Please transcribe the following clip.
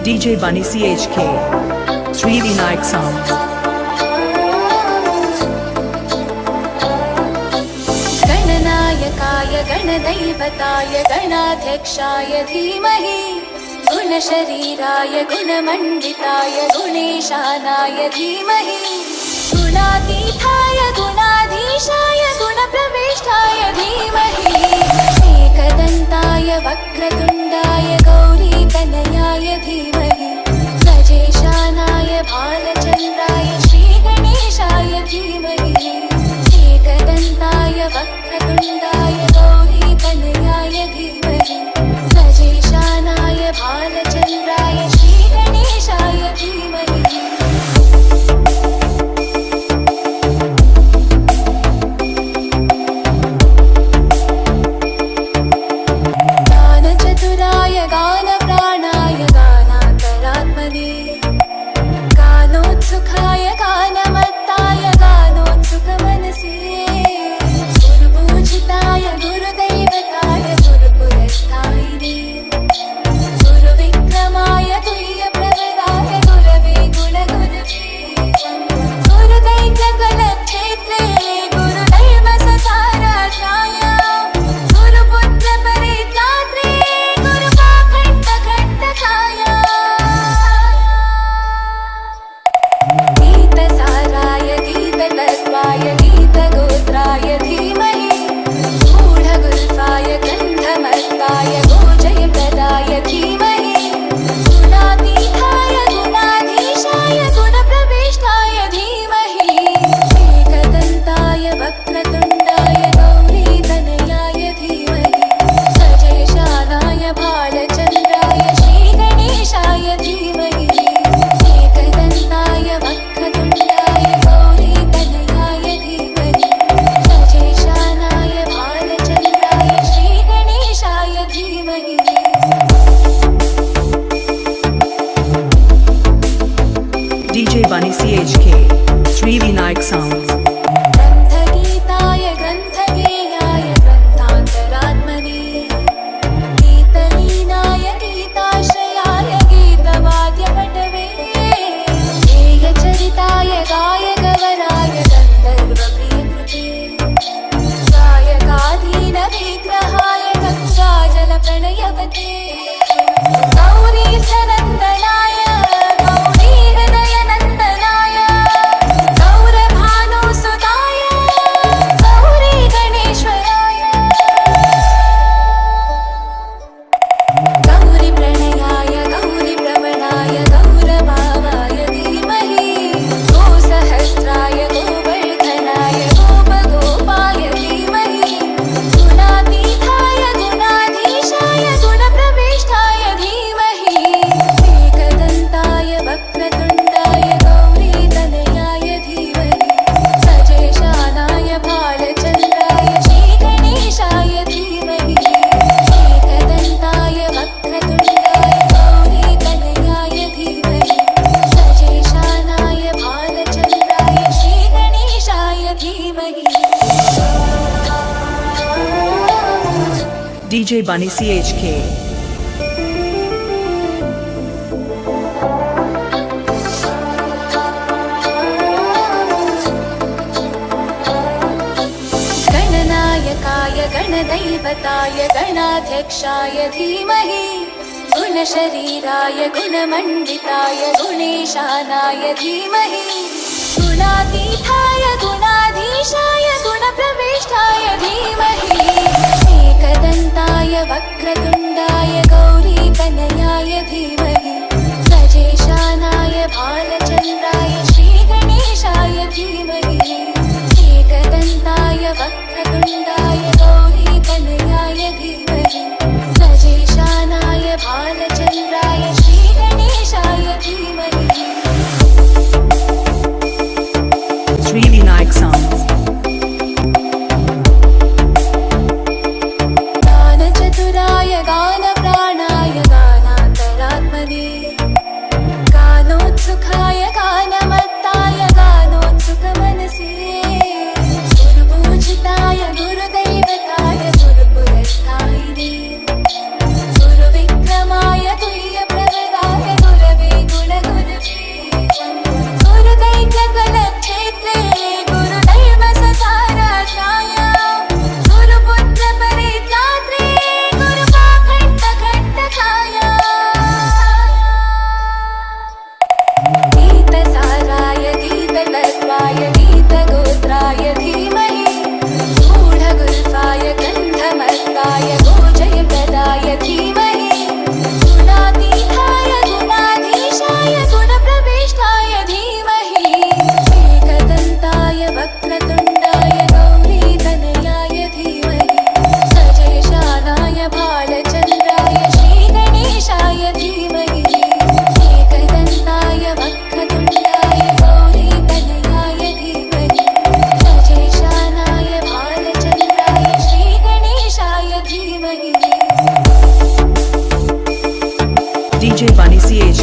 DJ Bunny CHK, Sri Vinayak Sound. गणनायकाय गणदैवताय गणाध्यक्षाय धीमहि गुणशरीराय गुणमण्डिताय गुणेशानाय धीमहि गुणातीताय गुणाधीशाय गुणप्रविष्टाय धीमहि एकदन्ताय वक्रतुण्डाय गौरीतनयाय धीमहि गजेशानाय भालचन्द्राय श्रीगणेशाय धीमहि एकदन्ताय वक्रतुण्डाय गौरीतनयाय धीमहि गजेशानाय भालचन्द्राय श्रीगणेशाय धीमहि गानचतुराय गानप्राणाय गानान्तरात्मने गानोत्सुकाय गानमत्ताय गानोत्सुकमनसे गुरुपूजिताय गुरुदैवताय गुरुपुरस्तायिने गुरुविक्रमाय तुल्यप्रवराय गुरवे गुणगुरवे गुरुदैत्यकुलक्षेत्रे गुरुदैवसखाराध्याय गुरुपुत्रपरित्रात्रे गुरुपाखण्डखण्डकाय गीतसाराय गीततत्त्वाय गीतगोत्राय धीमहि गूढगुल्फाय गन्धमत्ताय गोजयप्रदाय धीमहि गुणातीताय गुणाधीशाय गुणप्रविष्टाय धीमहि एकदन्ताय वक्रतुण्डाय गौरीतनयाय धीमहि गजेशानाय भालचन्द्राय श्रीगणेशाय धीमहि एकदन्ताय वक्रतुण्डाय गौरीतनयाय धीमहि गजेशानाय भालचन्द्राय श्रीगणेशाय धीमहि DJ Bunny CHK, Sri Vinayak Sound. ग्रन्थगीताय ग्रन्थगेयाय ग्रन्थान्तरात्मने गीतलीनाय गीताश्रयाय गीतवाद्यपटवे गेयचरिताय गायकवराय गन्धर्वप्रियकृते गायकाधीनविग्रहाय गङ्गाजलप्रणयवते गौरीसनन्दनाय गौरीहृदयनन्दनाय गौरभानुसुताय गौरीगणेश्वराय गौरीप्रणयाय गौरीप्रवणाय गौरभावाय धीमहि गोसहस्राय गोवर्धनाय गोपगोपाय धीमहि गुणातीताय गुणाधीशाय गुणप्रविष्टाय धीमहि एकदन्ताय वक्रतुण्डाय गौरीतनयाय धीमहि गजेशानाय भालचन्द्राय श्रीगणेशाय धीमहि एकदन्ताय वक्रतुण्डाय गौरीतनयाय धीमहि गजेशानाय भालचन्द्राय श्रीगणेशाय धीमहि DJ Bunny CHK. गणनायकाय गणदैवताय गणाध्यक्षाय धीमहि गुणशरीराय गुणमण्डिताय गुणेशानाय धीमहि गुणातीताय गुणाधीशाय गुणप्रविष्टाय धीमहि एकदन्ताय वक्रतुण्डाय गौरीतनयाय धीमहि गजेशानाय भालचन्द्राय श्रीगणेशाय धीमहि एकदन्ताय वक्रतुण्डाय गौरीतनयाय धीमहि गजेशानाय भालचन्द्राय श्रीगणेशाय धीमहि Sri Vinayak Sound. गानचतुराय DJ Bunny CH.